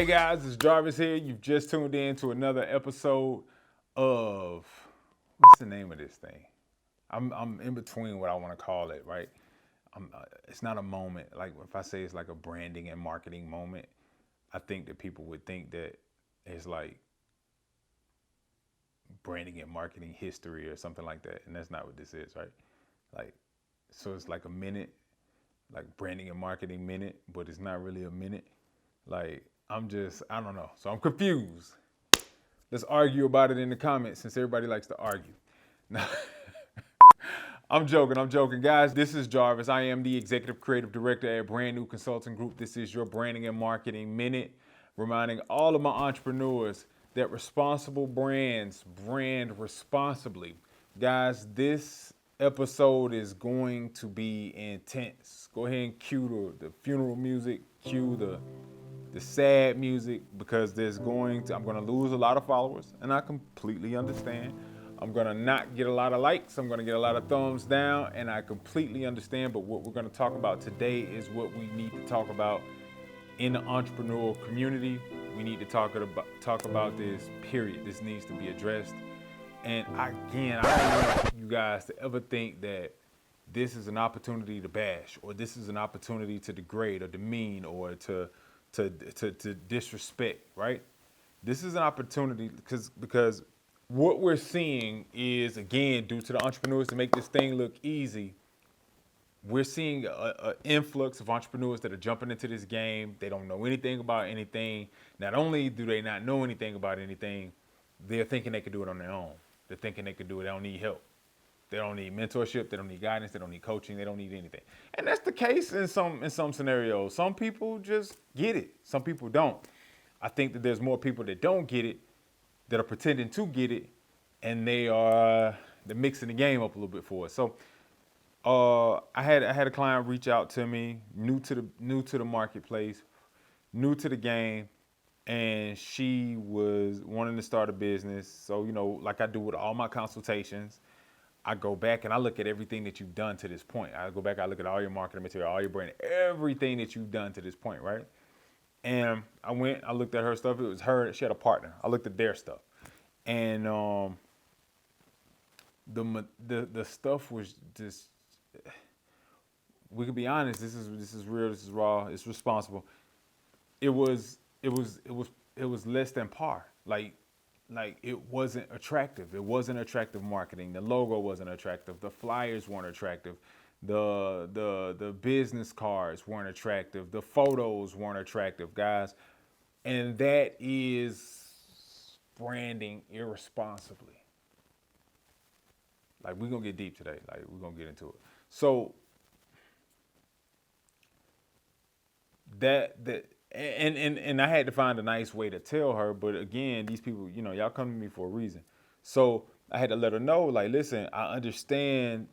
Hey guys, it's Jarvis here. You've just tuned in to another episode of, what's the name of this thing? I'm in between what I want to call it, right? It's not a moment. Like if I say it's like a branding and marketing moment, I think that people would think that it's like branding and marketing history or something like that. And that's not what this is, right? Like, so it's like a minute, like branding and marketing minute, but it's not really a minute. Like, I don't know. So I'm confused. Let's argue about it in the comments since everybody likes to argue. Now, I'm joking. Guys, this is Jarvis. I am the Executive Creative Director at Brand New Consulting Group. This is your Branding and Marketing Minute, reminding all of my entrepreneurs that responsible brands brand responsibly. Guys, this episode is going to be intense. Go ahead and cue the funeral music, cue the sad music, because I'm going to lose a lot of followers, and I completely understand. I'm going to not get a lot of likes. I'm going to get a lot of thumbs down, and I completely understand. But what we're going to talk about today is what we need to talk about in the entrepreneurial community. We need to talk about this, period. This needs to be addressed. And again, I don't want you guys to ever think that this is an opportunity to bash, or this is an opportunity to degrade or demean or to disrespect, right? This is an opportunity because what we're seeing is, again, due to the entrepreneurs to make this thing look easy, we're seeing an influx of entrepreneurs that are jumping into this game. They don't know anything about anything. Not only do they not know anything about anything, they're thinking they could do it on their own. They're thinking they could do it. They don't need help. They don't need mentorship. They don't need guidance. They don't need coaching. They don't need anything. And that's the case in some scenarios. Some people just get it. Some people don't. I think that there's more people that don't get it, that are pretending to get it, and they're mixing the game up a little bit for us. So I had a client reach out to me, new to the marketplace, new to the game, and she was wanting to start a business. So, like I do with all my consultations, I go back and I look at everything that you've done to this point. I go back, I look at all your marketing material, all your brand, everything that you've done to this point, right? And I looked at her stuff. It was her, she had a partner. I looked at their stuff. And the stuff was just, we could be honest, this is real, this is raw, it's responsible. It was less than par. Like it wasn't attractive. It wasn't attractive marketing. The logo wasn't attractive. The flyers weren't attractive. The business cards weren't attractive. The photos weren't attractive, guys. And that is branding irresponsibly. Like, we're gonna get deep today. Like, we're gonna get into it. So and I had to find a nice way to tell her, but again, these people, y'all come to me for a reason. So I had to let her know, like, listen, I understand,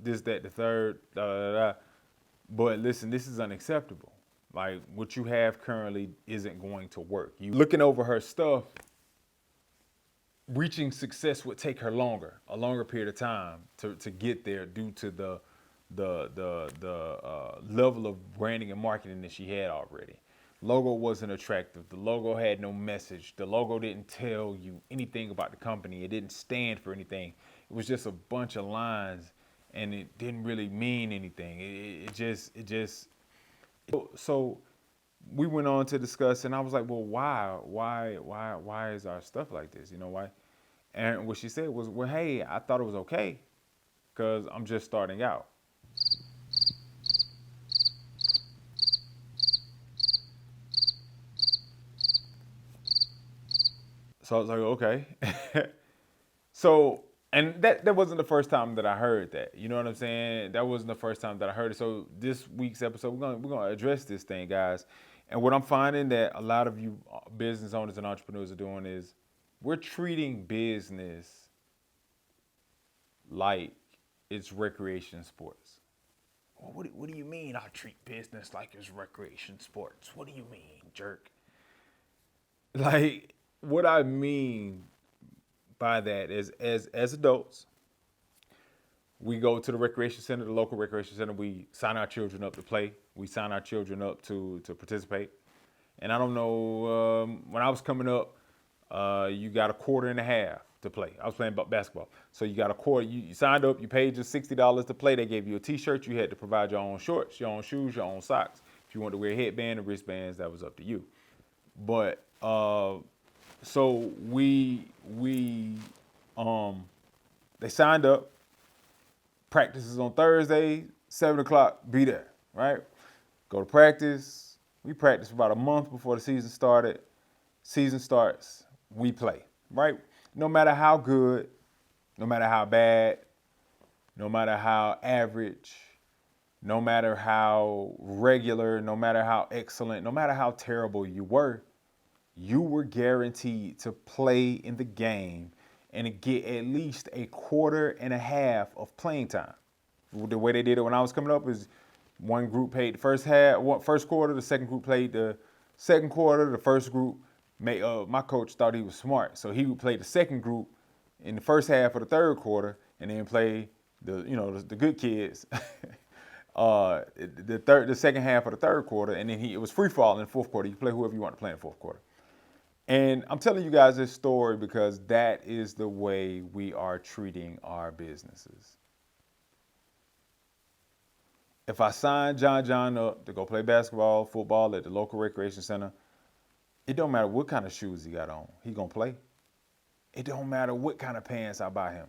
this, that, the third, but listen, this is unacceptable. Like, what you have currently isn't going to work. You looking over her stuff, reaching success would take her a longer period of time to get there, due to the level of branding and marketing that she had already. Logo wasn't attractive. The logo had no message. The logo didn't tell you anything about the company. It didn't stand for anything. It was just a bunch of lines, and it didn't really mean anything. It just. So we went on to discuss, and I was like, well, why is our stuff like this? Why? And what she said was, well, hey, I thought it was okay because I'm just starting out. So I was like, okay. So, and that wasn't the first time that I heard that. You know what I'm saying? That wasn't the first time that I heard it. So this week's episode, we're gonna address this thing, guys. And what I'm finding that a lot of you business owners and entrepreneurs are doing is, we're treating business like it's recreation sports. Well, what do you mean I treat business like it's recreation sports? What do you mean, jerk? Like, what I mean by that is, as adults, we go to the recreation center, the local recreation center. We sign our children up to play. We sign our children up to participate. And I don't know, when I was coming up, you got a quarter and a half to play. I was playing basketball. So you got a quarter, you signed up, you paid your $60 to play. They gave you a t-shirt. You had to provide your own shorts, your own shoes, your own socks. If you want to wear a headband or wristbands, that was up to you. But so they signed up. Practices on Thursday, 7 o'clock, be there, right? Go to practice. We practice about a month before the season started. Season starts, we play, right? No matter how good, no matter how bad, no matter how average, no matter how regular, no matter how excellent, no matter how terrible you were guaranteed to play in the game and get at least a quarter and a half of playing time. The way they did it when I was coming up is one group played the first quarter, the second group played the second quarter, the first group my coach thought he was smart, so he would play the second group in the first half of the third quarter and then play the good kids the second half of the third quarter, and then it was free fall in the fourth quarter. You play whoever you want to play in the fourth quarter. And I'm telling you guys this story because that is the way we are treating our businesses. If I sign John up to go play basketball, football at the local recreation center, it don't matter what kind of shoes he got on, he gonna play. It don't matter what kind of pants I buy him,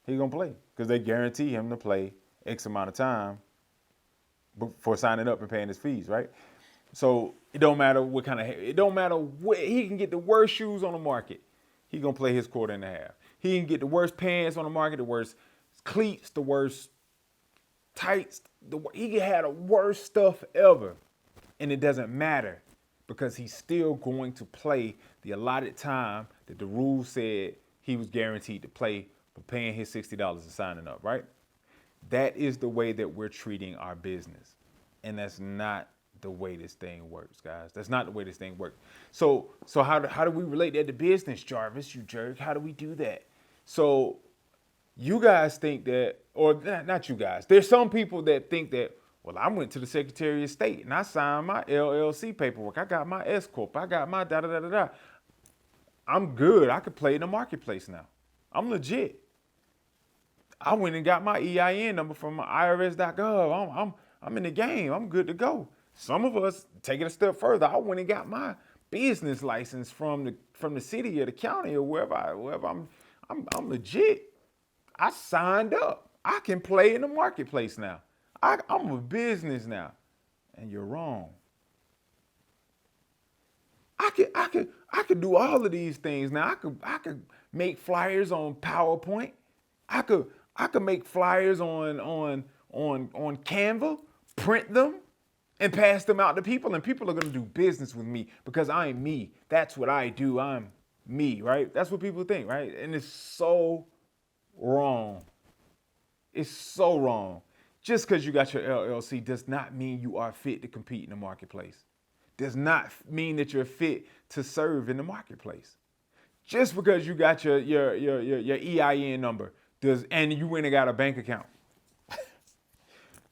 he gonna play because they guarantee him to play X amount of time before signing up and paying his fees, right? So it don't matter what, he can get the worst shoes on the market. He gonna play his quarter and a half. He can get the worst pants on the market, the worst cleats, the worst tights. He can have the worst stuff ever. And it doesn't matter because he's still going to play the allotted time that the rules said he was guaranteed to play for paying his $60 and signing up, right? That is the way that we're treating our business. And that's not the way this thing works, guys. That's not the way this thing works. So how do we relate that to business, Jarvis, you jerk? How do we do that? So you guys think that, or not you guys, there's some people that think that, well, I went to the Secretary of State and I signed my LLC paperwork. I got my S Corp. I got my da-da-da-da-da. I'm good. I could play in the marketplace now. I'm legit. I went and got my EIN number from IRS.gov. I'm in the game. I'm good to go. Some of us take it a step further. I went and got my business license from the city or the county or wherever I'm legit. I signed up. I can play in the marketplace now. I'm a business now. And you're wrong. I could do all of these things now. I could make flyers on PowerPoint. I could make flyers on Canva, print them, and pass them out to people, and people are gonna do business with me because I'm me. That's what I do. I'm me, right? That's what people think, right? And it's so wrong. It's so wrong. Just because you got your LLC does not mean you are fit to compete in the marketplace. Does not mean that you're fit to serve in the marketplace. Just because you got your EIN number and you went and got a bank account.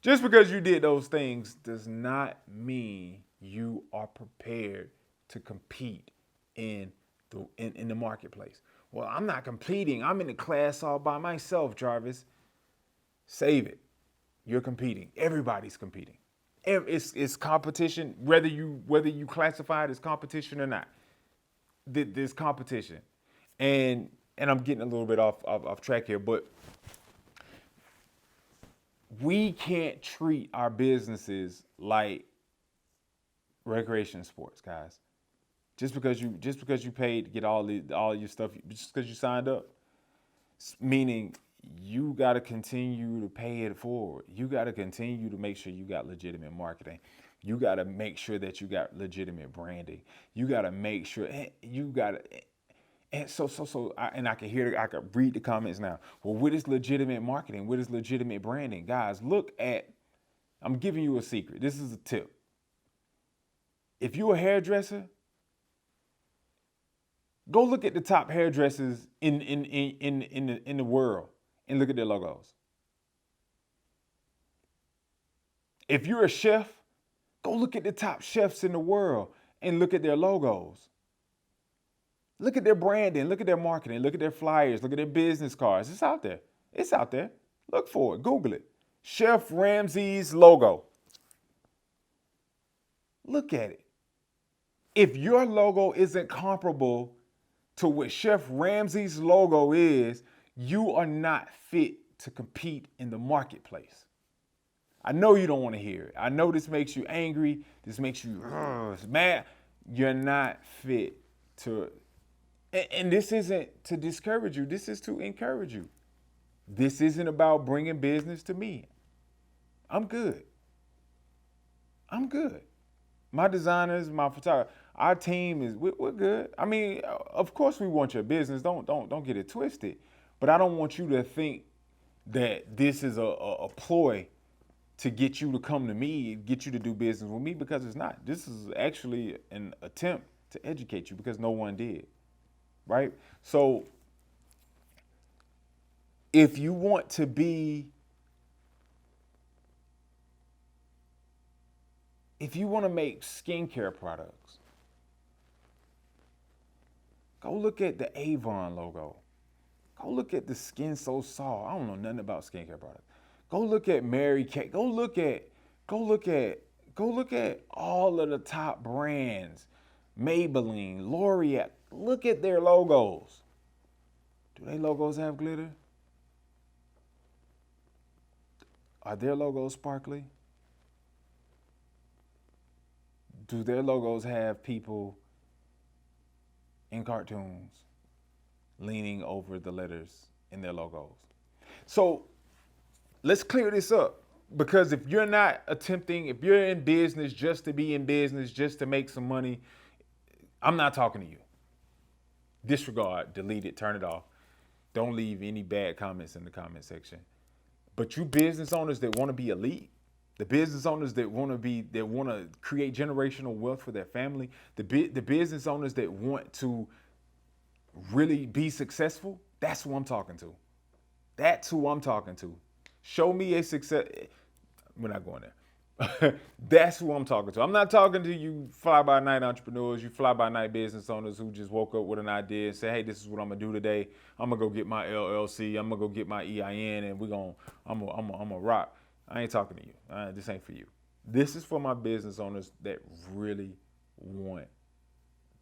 Just because you did those things does not mean you are prepared to compete in the marketplace. Well, I'm not competing. I'm in the class all by myself, Jarvis. Save it. You're competing. Everybody's competing. It's competition, whether you classify it as competition or not. There's competition. And I'm getting a little bit off track here, but we can't treat our businesses like recreation sports, guys. Just because you paid to get all your stuff, just because you signed up, meaning you got to continue to pay it forward. You got to continue to make sure you got legitimate marketing. You got to make sure that you got legitimate branding. You got to make sure you got to. And I can read the comments now. Well, what is legitimate marketing? What is legitimate branding? Guys, I'm giving you a secret. This is a tip. If you're a hairdresser, go look at the top hairdressers in the world and look at their logos. If you're a chef, go look at the top chefs in the world and look at their logos. Look at their branding, look at their marketing, look at their flyers, look at their business cards. It's out there. It's out there. Look for it. Google it. Chef Ramsay's logo. Look at it. If your logo isn't comparable to what Chef Ramsay's logo is, you are not fit to compete in the marketplace. I know you don't want to hear it. I know this makes you angry. This makes you mad. You're not fit to, and this isn't to discourage you. This is to encourage you. This isn't about bringing business to me. I'm good. I'm good. My designers, my photographer, our team is, we're good. I mean, of course we want your business. Don't get it twisted. But I don't want you to think that this is a ploy to get you to come to me, get you to do business with me, because it's not. This is actually an attempt to educate you because no one did, right? So if you want to make skincare products, go look at the Avon logo. Go look at the Skin So Soft. I don't know nothing about skincare products. Go look at Mary Kay. Go look at all of the top brands. Maybelline, L'Oreal. Look at their logos. Do their logos have glitter? Are their logos sparkly? Do their logos have people in cartoons leaning over the letters in their logos? So let's clear this up, because if you're in business just to be in business, just to make some money, I'm not talking to you. Disregard, delete it, turn it off. Don't leave any bad comments in the comment section. But you business owners that want to be elite, the business owners that want to create generational wealth for their family, the business owners that want to really be successful, that's who I'm talking to. That's who I'm talking to. Show me a success. We're not going there. That's who I'm talking to. I'm not talking to you fly-by-night entrepreneurs, you fly-by-night business owners who just woke up with an idea and say, hey, this is what I'm going to do today. I'm going to go get my LLC. I'm going to go get my EIN, and I'm going to rock. I ain't talking to you. This ain't for you. This is for my business owners that really want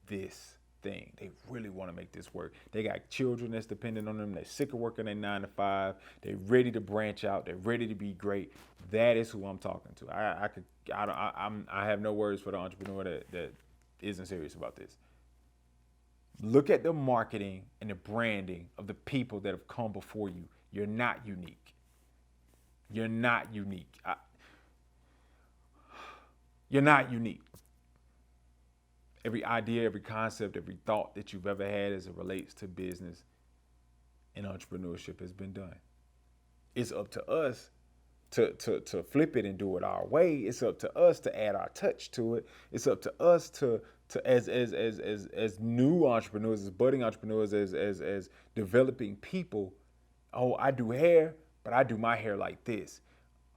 this thing. They really want to make this work. They got children that's dependent on them. They're sick of working their 9 to 5. They're ready to branch out. They're ready to be great. That is who I'm talking to. I have no words for the entrepreneur that isn't serious about this. Look at the marketing and the branding of the people that have come before you. You're not unique. You're not unique. You're not unique. Every idea, every concept, every thought that you've ever had as it relates to business and entrepreneurship has been done. It's up to us to flip it and do it our way. It's up to us to add our touch to it. It's up to us to as new entrepreneurs, as budding entrepreneurs, as developing people. Oh, I do hair, but I do my hair like this.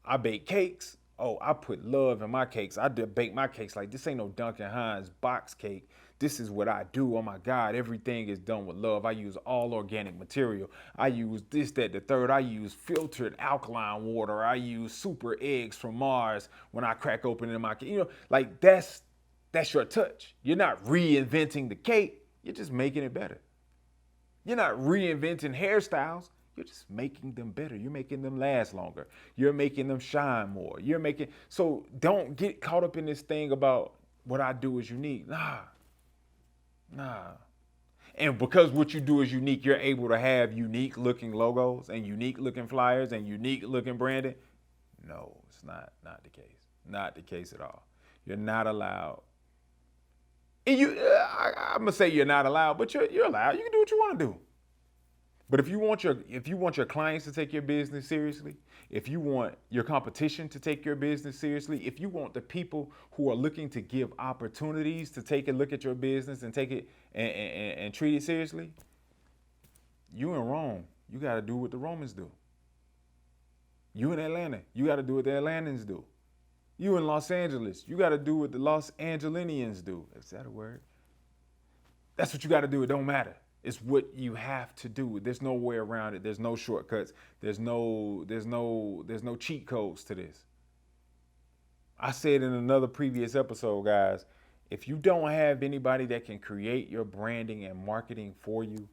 I bake cakes. Oh, I put love in my cakes. I bake my cakes like this ain't no Duncan Hines box cake. This is what I do. Oh my God, everything is done with love. I use all organic material. I use this, that, the third. I use filtered alkaline water. I use super eggs from Mars when I crack open in my cake. Like that's your touch. You're not reinventing the cake. You're just making it better. You're not reinventing hairstyles. You're just making them better. You're making them last longer. You're making them shine more. So don't get caught up in this thing about what I do is unique. Nah. And because what you do is unique, you're able to have unique looking logos and unique looking flyers and unique looking branding. No, it's not the case. Not the case at all. You're not allowed. And I'm gonna say you're not allowed, but you're allowed. You can do what you want to do. But if you want your clients to take your business seriously, if you want your competition to take your business seriously, if you want the people who are looking to give opportunities to take a look at your business and take it and treat it seriously, you in Rome, you got to do what the Romans do. You in Atlanta, you got to do what the Atlantans do. You in Los Angeles. You got to do what the Los Angelinians do. Is that a word? That's what you got to do. It don't matter. It's what you have to do. There's no way around it. There's no shortcuts. There's no cheat codes to this. I said in another previous episode, guys, if you don't have anybody that can create your branding and marketing for you,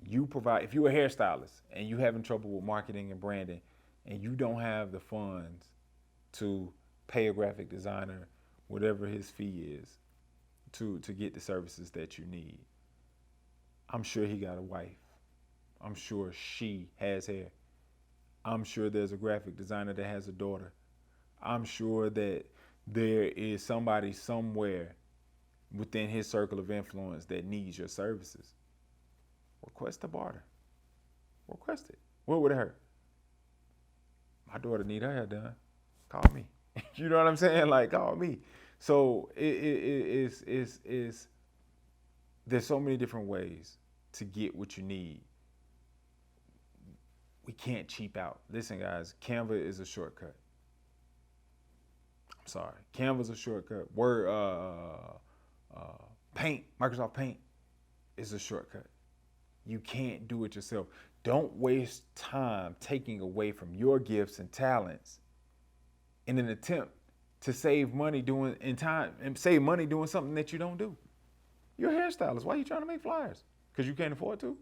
you provide. If you're a hairstylist and you're having trouble with marketing and branding and you don't have the funds to pay a graphic designer whatever his fee is to get the services that you need, I'm sure he got a wife. I'm sure she has hair. I'm sure there's a graphic designer that has a daughter. I'm sure that there is somebody somewhere within his circle of influence that needs your services. Request a barter. Request it. What would it hurt? My daughter need her hair done. Call me. You know what I'm saying? Like, call me. So there's so many different ways to get what you need. We can't cheap out. Listen, guys, Canva is a shortcut. I'm sorry. Canva's a shortcut. Paint, Microsoft Paint is a shortcut. You can't do it yourself. Don't waste time taking away from your gifts and talents in an attempt to save money doing something that you don't do. You're a hairstylist. Why are you trying to make flyers? Because you can't afford to?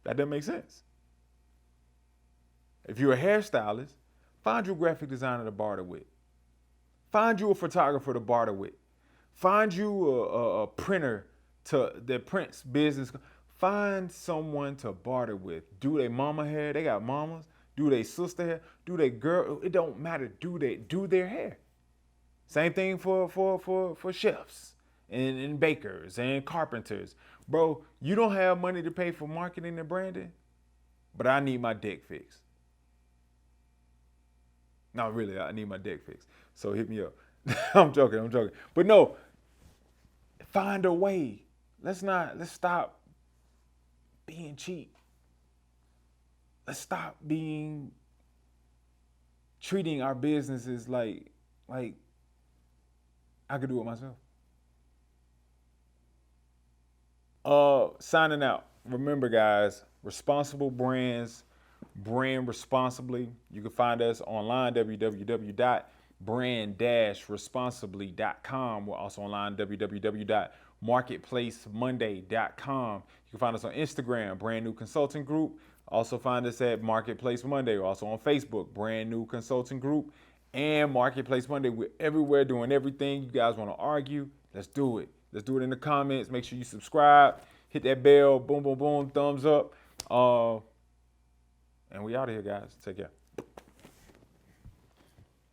That doesn't make sense. If you're a hairstylist, find you a graphic designer to barter with. Find you a photographer to barter with. Find you a printer that prints business. Find someone to barter with. Do they mama hair? They got mamas. Do they sister hair? Do they girl? It don't matter. Do their hair? Same thing for chefs and bakers and carpenters. Bro, you don't have money to pay for marketing and branding, but I need my deck fixed. No, really, I need my deck fixed. So hit me up. I'm joking. But no, find a way. Let's stop being cheap. Let's stop treating our businesses like I could do it myself. Signing out. Remember, guys, responsible brands, brand responsibly. You can find us online, www.brand-responsibly.com. We're also online, www.marketplacemonday.com. You can find us on Instagram, Brand New Consulting Group. Also find us at Marketplace Monday. We're also on Facebook, Brand New Consulting Group and Marketplace Monday. We're everywhere doing everything. You guys want to argue? Let's do it. Let's do it in the comments. Make sure you subscribe. Hit that bell. Boom, boom, boom. Thumbs up. And we out of here, guys. Take care.